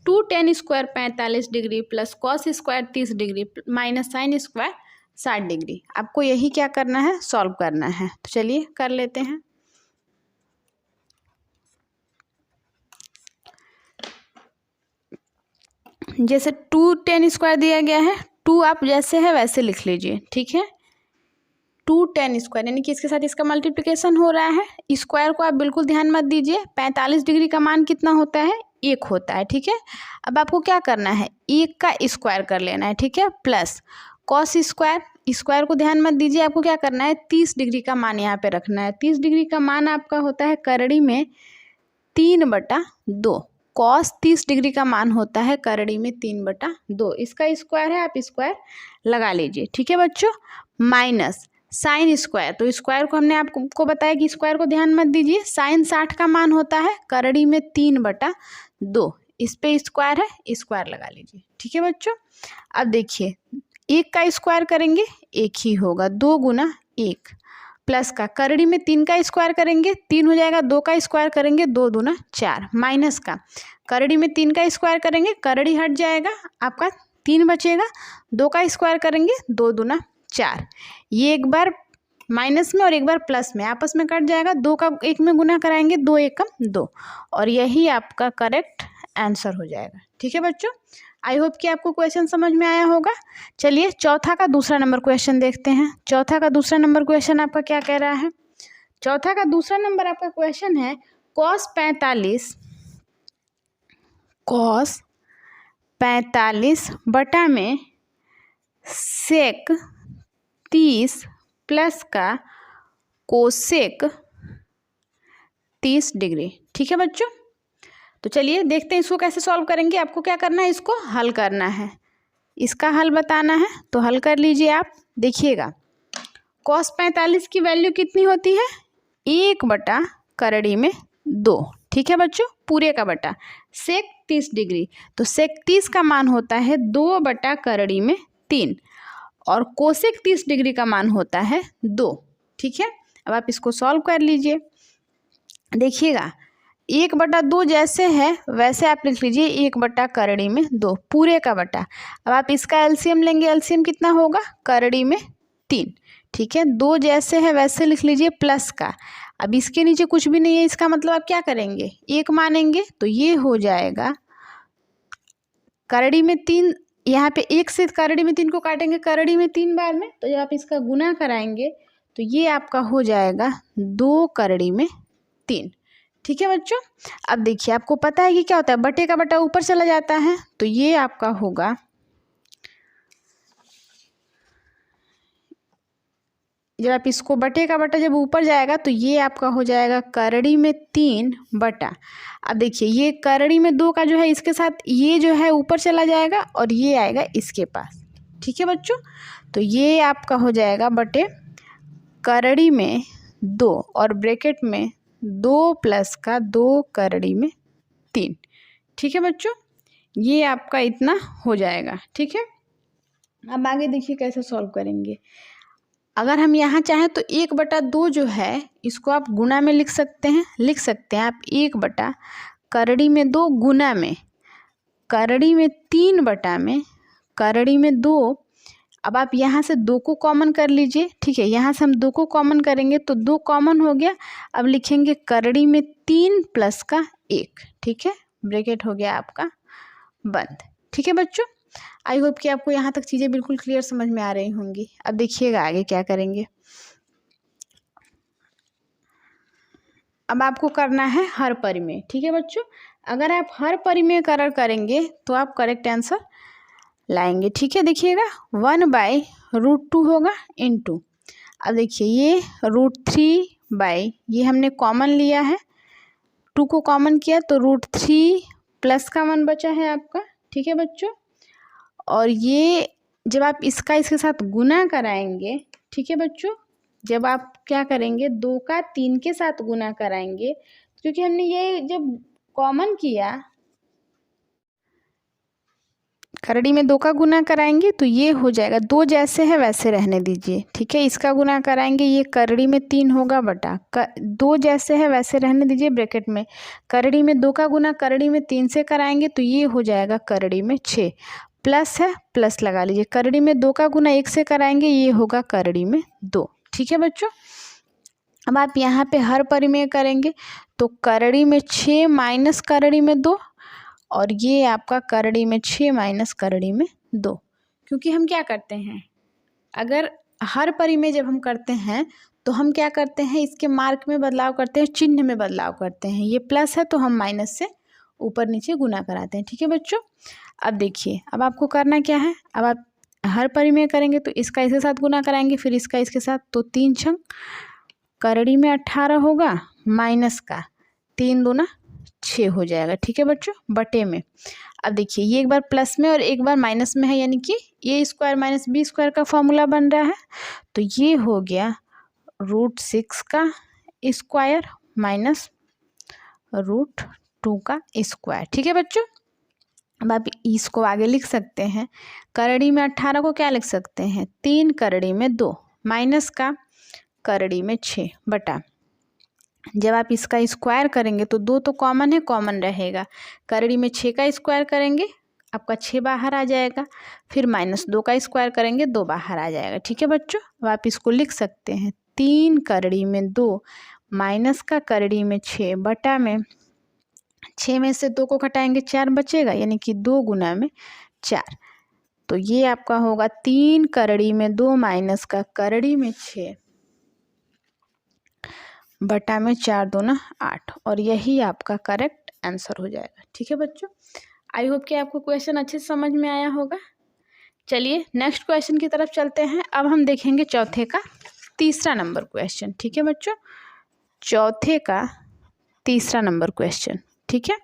[SPEAKER 1] 2tan square 45 degree plus cos square 30 degree minus sine square 60 degree, आपको यही क्या करना है, सॉल्व करना है। तो चलिए कर लेते हैं। जैसे 2tan स्क्वायर दिया गया है, 2 आप जैसे है वैसे लिख लीजिए। ठीक है, 2tan स्क्वायर यानी कि इसके साथ इसका मल्टीप्लिकेशन हो रहा है। स्क्वायर को आप बिल्कुल ध्यान मत दीजिए, 45 डिग्री का मान कितना होता है, 1 होता है। ठीक है, अब आपको क्या करना है, 1 का स्क्वायर कर लेना है। ठीक है, प्लस कॉस स्क्वायर, स्क्वायर को ध्यान मत दीजिए, आपको क्या करना है, 30 डिग्री का मान यहाँ पे रखना है। 30 डिग्री का मान आपका होता है करड़ी में 3/2, कॉस 30 डिग्री का मान होता है करड़ी में 3/2, इसका स्क्वायर है, आप स्क्वायर लगा लीजिए। ठीक है बच्चों, माइनस साइन स्क्वायर, तो स्क्वायर को हमने आपको बताया कि स्क्वायर को ध्यान मत दीजिए, साइन 60 का मान होता है करड़ी में 3/2, इस पे स्क्वायर है, स्क्वायर लगा लीजिए। ठीक है बच्चों, अब देखिए 1 का स्क्वायर करेंगे 1 ही होगा, 2 गुना 1 प्लस का करड़ी में 3 का स्क्वायर करेंगे 3 हो जाएगा, 2 का स्क्वायर करेंगे 2 दूना 4, माइनस का करड़ी में 3 का स्क्वायर करेंगे, करड़ी हट जाएगा, आपका 3 बचेगा, 2 का स्क्वायर करेंगे 2 दूना 4, ये एक बार माइनस में और एक बार प्लस में आपस में कट जाएगा, 2 का 1 में गुना कराएंगे, 2 एकम 2, और यही आपका करेक्ट आंसर हो जाएगा। ठीक है बच्चों, आई होप कि आपको क्वेश्चन समझ में आया होगा। चलिए चौथा का दूसरा नंबर क्वेश्चन देखते हैं। चौथा का दूसरा नंबर क्वेश्चन आपका क्या कह रहा है। चौथा का दूसरा नंबर आपका क्वेश्चन है cos 45 बटा में sec 30 प्लस का कोसेक 30 डिग्री। ठीक है बच्चों, तो चलिए देखते हैं इसको कैसे सॉल्व करेंगे। आपको क्या करना है, इसको हल करना है, इसका हल बताना है। तो हल कर लीजिए आप। देखिएगा cos 45 की वैल्यू कितनी होती है, 1/√2। ठीक है बच्चों, पूरे का बटा। सेक 30 डिग्री, तो सेक 30 का मान होता है 2/√3 और कोसेक 30 डिग्री का मान होता है 2। ठीक है, अब आप इसको सॉल्व कर लीजिए। देखिएगा 1/2 जैसे है वैसे आप लिख लीजिए 1/√2 पूरे का बटा। अब आप इसका एलसीएम लेंगे, एलसीएम कितना होगा, √3। ठीक है, 2 जैसे है वैसे लिख लीजिए प्लस का। अब इसके नीचे कुछ भी नहीं है, इसका मतलब आप क्या करेंगे, 1 मानेंगे, तो ये हो जाएगा √3। यहाँ पे 1 से √3 को काटेंगे √3 बार में, तो जब आप इसका गुना कराएंगे तो ये आपका हो जाएगा 2√3। ठीक है बच्चों, अब देखिए आपको पता है कि क्या होता है, बटे का बटा ऊपर चला जाता है, तो ये आपका होगा, जब आप इसको बटे का बटा जब ऊपर जाएगा तो ये आपका हो जाएगा √3 बटा। अब देखिए ये √2 का जो है इसके साथ ये जो है ऊपर चला जाएगा और ये आएगा इसके पास। ठीक है बच्चों, तो ये आपका हो जाएगा बटे √2 और ब्रैकेट में 2 प्लस का 2√3। ठीक है बच्चों, ये आपका इतना हो जाएगा। ठीक है, अब आगे देखिए कैसे सॉल्व करेंगे। अगर हम यहाँ चाहें तो 1/2 जो है इसको आप गुना में लिख सकते हैं, आप 1/2 गुना में √3 बटा में √2। अब आप यहाँ से 2 को कॉमन कर लीजिए। ठीक है, यहाँ से हम 2 को कॉमन करेंगे तो 2 कॉमन हो गया। अब लिखेंगे √3 प्लस का 1। ठीक है, ब्रैकेट हो गया आपका बंद। ठीक है बच्चों, आई होप कि आपको यहाँ तक चीज़ें बिल्कुल क्लियर समझ में आ रही होंगी। अब देखिएगा आगे क्या करेंगे। अब आपको करना है हर परिमेय। ठीक है बच्चों, अगर आप हर परिमेय करेंगे तो आप करेक्ट आंसर लाएंगे। ठीक है, देखिएगा 1/√2 होगा इनटू, अब देखिए ये √3 ये हमने कॉमन लिया है, 2 को कॉमन किया तो √3 प्लस का 1 बचा है आपका। ठीक है बच्चों, और ये जब आप इसका इसके साथ गुना कराएंगे, ठीक है बच्चों, जब आप क्या करेंगे 2 का 3 के साथ गुना कराएंगे, क्योंकि हमने ये जब कॉमन किया में 2 का गुना कराएंगे तो ये हो जाएगा, 2 जैसे है वैसे रहने दीजिए। ठीक है, इसका गुना कराएंगे ये में 3 होगा बटा 2 जैसे है वैसे रहने दीजिए ब्रैकेट में। में 2 का गुना में 3 से कराएंगे तो ये हो जाएगा में 6 प्लस है, प्लस लगा लीजिए। में 2 का गुना 1 से कराएंगे ये होगा में 2। ठीक है बच्चों, अब आप यहाँ पे हर परिमेय करेंगे तो में 6 माइनस में 2 और ये आपका में 6 माइनस में 2। क्योंकि हम क्या करते हैं, अगर हर परिमेय जब हम करते हैं तो हम क्या करते हैं, इसके मार्क में बदलाव करते हैं, चिन्ह में बदलाव करते हैं। ये प्लस है तो हम माइनस से ऊपर नीचे गुना कराते हैं। ठीक है बच्चों, अब देखिए अब आपको करना क्या है, अब आप हर परिमेय करेंगे तो इसका इसके साथ गुना कराएंगे, फिर इसका इसके साथ, तो 3 छंग में 18 होगा माइनस का 3 दूना 6 हो जाएगा। ठीक है बच्चों, बटे में। अब देखिए ये एक बार प्लस में और एक बार माइनस में है, यानी कि ए स्क्वायर माइनस बी स्क्वायर का फॉर्मूला बन रहा है, तो ये हो गया √6 का स्क्वायर माइनस √2 का स्क्वायर। ठीक है बच्चों, अब आप इसको आगे लिख सकते हैं, में 18 को क्या लिख सकते हैं, 3 में 2 माइनस का में 6 बटा, जब आप इसका स्क्वायर करेंगे तो 2 तो कॉमन है, कॉमन रहेगा। में 6 का स्क्वायर करेंगे आपका 6 बाहर आ जाएगा, फिर -2 का स्क्वायर करेंगे 2 बाहर आ जाएगा। ठीक है बच्चों, अब आप इसको लिख सकते हैं 3 में 2 माइनस का में 6 बटा में 6 में से 2 को घटाएंगे 4 बचेगा, यानी कि 2 गुना में 4। तो ये आपका होगा 3 में 2 माइनस का में 6 बटा में 4 दूना 8, और यही आपका करेक्ट आंसर हो जाएगा। ठीक है बच्चों, आई होप कि आपको क्वेश्चन अच्छे से समझ में आया होगा। चलिए नेक्स्ट क्वेश्चन की तरफ चलते हैं। अब हम देखेंगे चौथे का तीसरा नंबर क्वेश्चन, ठीक है बच्चों, चौथे का तीसरा नंबर क्वेश्चन, ठीक है।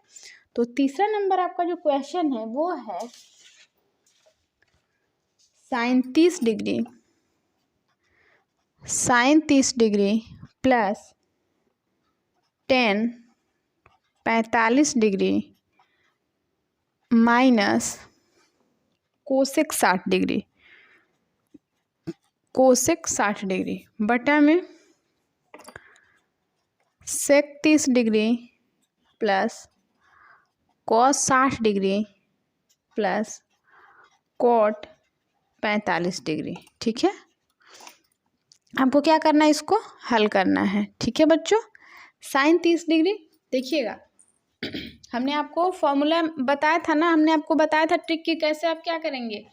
[SPEAKER 1] तो तीसरा नंबर आपका जो क्वेश्चन है वो है sine 30 degree plus ten 45 degree minus cosec 60 degree बटा में sec 30 degree plus cos 60 degree plus cot 45 degree, ठीक है। आपको क्या करना है, इसको हल करना है, ठीक है बच्चों। साइन 30 डिग्री, देखिएगा हमने आपको फॉर्मूला बताया था ना, हमने आपको बताया था ट्रिक की कैसे आप क्या करेंगे,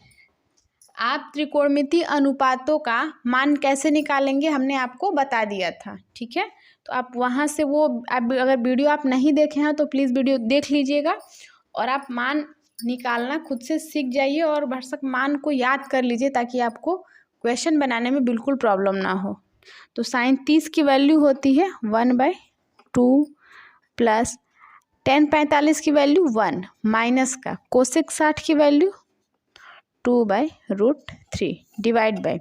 [SPEAKER 1] आप त्रिकोणमितीय अनुपातों का मान कैसे निकालेंगे, हमने आपको बता दिया था, ठीक है। तो आप वहाँ से वो आप अगर वीडियो आप नहीं देखे हैं तो प्लीज़ वीडियो देख लीजिएगा और आप मान निकालना खुद से सीख जाइए और भरसक मान को याद कर लीजिए ताकि आपको क्वेश्चन बनाने में बिल्कुल प्रॉब्लम ना हो। तो साइन 30 की वैल्यू होती है 1/2 प्लस टेन 45 की वैल्यू 1 माइनस का कोसेक 60 की वैल्यू 2/√3 डिवाइड बाय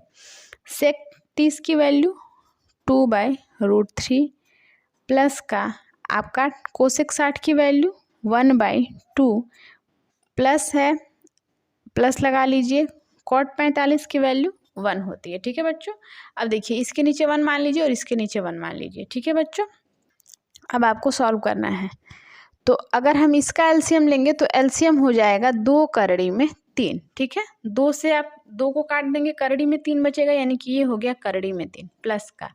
[SPEAKER 1] सेक 30 की वैल्यू 2/√3 प्लस का आपका कोसेक 60 की वैल्यू 1/2 प्लस है, प्लस लगा लीजिए, कॉट 45 की वैल्यू 1 होती है, ठीक है बच्चों। अब देखिए इसके नीचे 1 मान लीजिए और इसके नीचे 1 मान लीजिए, ठीक है बच्चों। अब आपको सॉल्व करना है, तो अगर हम इसका एलसीएम लेंगे तो एलसीएम हो जाएगा 2 करड़ी में 3, ठीक है। 2 से आप 2 को काट देंगे, करड़ी में 3 बचेगा, यानी कि ये हो गया करड़ी में 3 प्लस का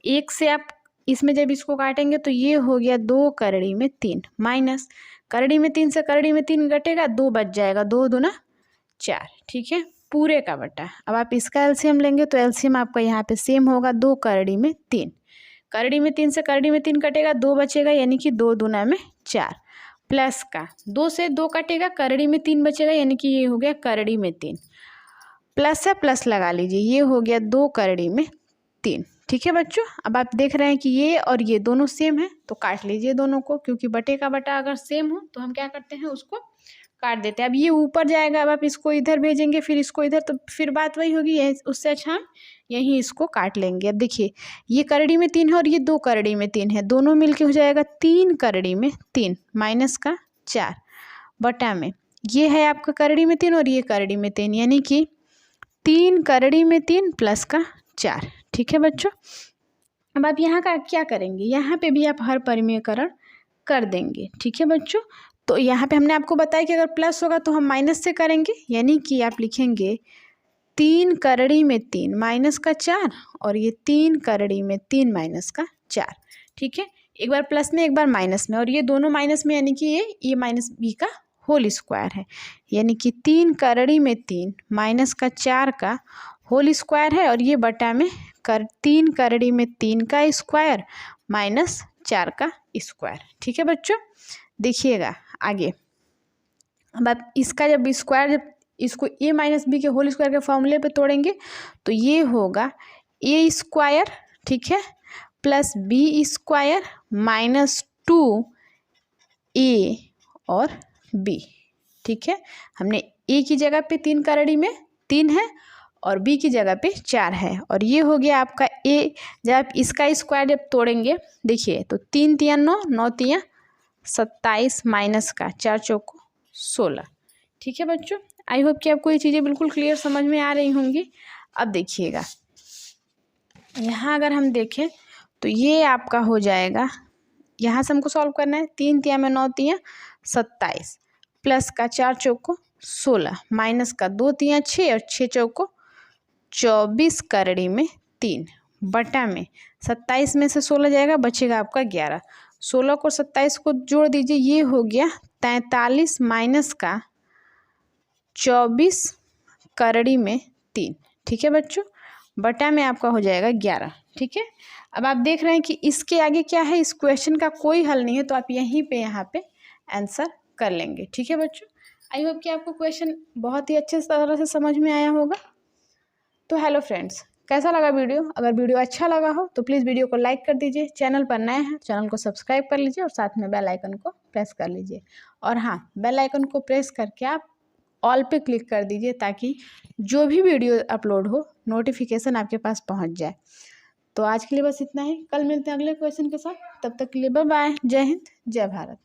[SPEAKER 1] 1 से आप इसमें जब इसको काटेंगे तो ये हो गया 2 करड़ी में 3 माइनस करड़ी में 3 से करड़ी में 3 घटेगा, 2 बच जाएगा, 2 दूना 4, ठीक है, पूरे का बटा। अब आप इसका एलसीएम लेंगे तो एलसीएम आपका यहाँ पे सेम होगा 2 करड़ी में 3, करड़ी में 3 से करड़ी में 3 कटेगा, 2 बचेगा, यानी कि 2 दूना में 4 प्लस का 2 से 2 कटेगा, करड़ी में 3 बचेगा, यानी कि ये हो गया करड़ी में 3 प्लस है, प्लस लगा लीजिए, ये हो गया 2 करड़ी में 3, ठीक है बच्चों। अब आप देख रहे हैं कि ये और ये दोनों सेम है तो काट लीजिए दोनों को, क्योंकि बटे का बटा अगर सेम हो तो हम क्या करते हैं उसको काट देते हैं। अब ये ऊपर जाएगा, अब आप इसको इधर भेजेंगे फिर इसको इधर, तो फिर बात वही होगी, उससे अच्छा हम यहीं इसको काट लेंगे। अब देखिए ये करड़ी में 3 है और ये 2 करड़ी में 3 है, दोनों मिलके हो जाएगा 3 करड़ी में 3 माइनस का 4 बटा में ये है आपका करड़ी में 3 और ये करड़ी में 3, यानी कि 3 करड़ी में 3 प्लस का 4, ठीक है बच्चों। अब आप यहाँ का क्या करेंगे, यहाँ पे भी आप हर परिमेयकरण कर देंगे, ठीक है बच्चों। तो यहाँ पे हमने आपको बताया कि अगर प्लस होगा तो हम माइनस से करेंगे, यानी कि आप लिखेंगे 3 करड़ी में 3 माइनस का 4 और ये 3 करड़ी में 3 माइनस का 4, ठीक है, एक बार प्लस में एक बार माइनस में, और ये दोनों माइनस में, यानी कि ये माइनस बी का होल स्क्वायर है, यानी कि 3 करड़ी में 3 माइनस का 4 का होल स्क्वायर है, और ये बटा में 3 करड़ी में 3 का स्क्वायर माइनस 4 का स्क्वायर, ठीक है बच्चों। देखिएगा आगे, अब आप इसका जब स्क्वायर, जब इसको ए माइनस बी के होल स्क्वायर के फॉर्मूले पे तोड़ेंगे तो ये होगा ए स्क्वायर, ठीक है, प्लस बी स्क्वायर माइनस 2 ए और बी, ठीक है। हमने ए की जगह पे 3 करड़ी में 3 है और बी की जगह पे 4 है, और ये हो गया आपका ए। जब आप इसका स्क्वायर जब तोड़ेंगे, देखिए तो 3 तिया 9, 9 तिया 27 माइनस का 4 चौको 16, ठीक है बच्चों। आई होप कि आपको ये चीज़ें बिल्कुल क्लियर समझ में आ रही होंगी। अब देखिएगा यहाँ अगर हम देखें तो ये आपका हो जाएगा, यहाँ से हमको सॉल्व करना है, 3 तिया में 9 तिया 27 प्लस का 4 चौको 16 माइनस का 2 तिया 6 और 6 चौको 24 करड़ी में 3 बटा में 27 में से 16 जाएगा, बचेगा आपका 11, 16 को 27 को जोड़ दीजिए, ये हो गया 43 माइनस का 24 करड़ी में 3, ठीक है बच्चों, बटा में आपका हो जाएगा 11, ठीक है। अब आप देख रहे हैं कि इसके आगे क्या है, इस क्वेश्चन का कोई हल नहीं है, तो आप यहीं पे यहाँ पे आंसर कर लेंगे, ठीक है बच्चों। आई होप कि आपको क्वेश्चन बहुत ही अच्छे तरह से समझ में आया होगा। तो हेलो फ्रेंड्स, कैसा लगा वीडियो? अगर वीडियो अच्छा लगा हो तो प्लीज़ वीडियो को लाइक कर दीजिए। चैनल पर नए हैं चैनल को सब्सक्राइब कर लीजिए और साथ में बेल आइकन को प्रेस कर लीजिए। और हाँ, बेल आइकन को प्रेस करके आप ऑल पे क्लिक कर दीजिए ताकि जो भी वीडियो अपलोड हो नोटिफिकेशन आपके पास पहुंच जाए। तो आज के लिए बस इतना ही। कल मिलते हैं अगले क्वेश्चन के साथ। तब तक के लिए बाय बाय। जय हिंद, जय भारत।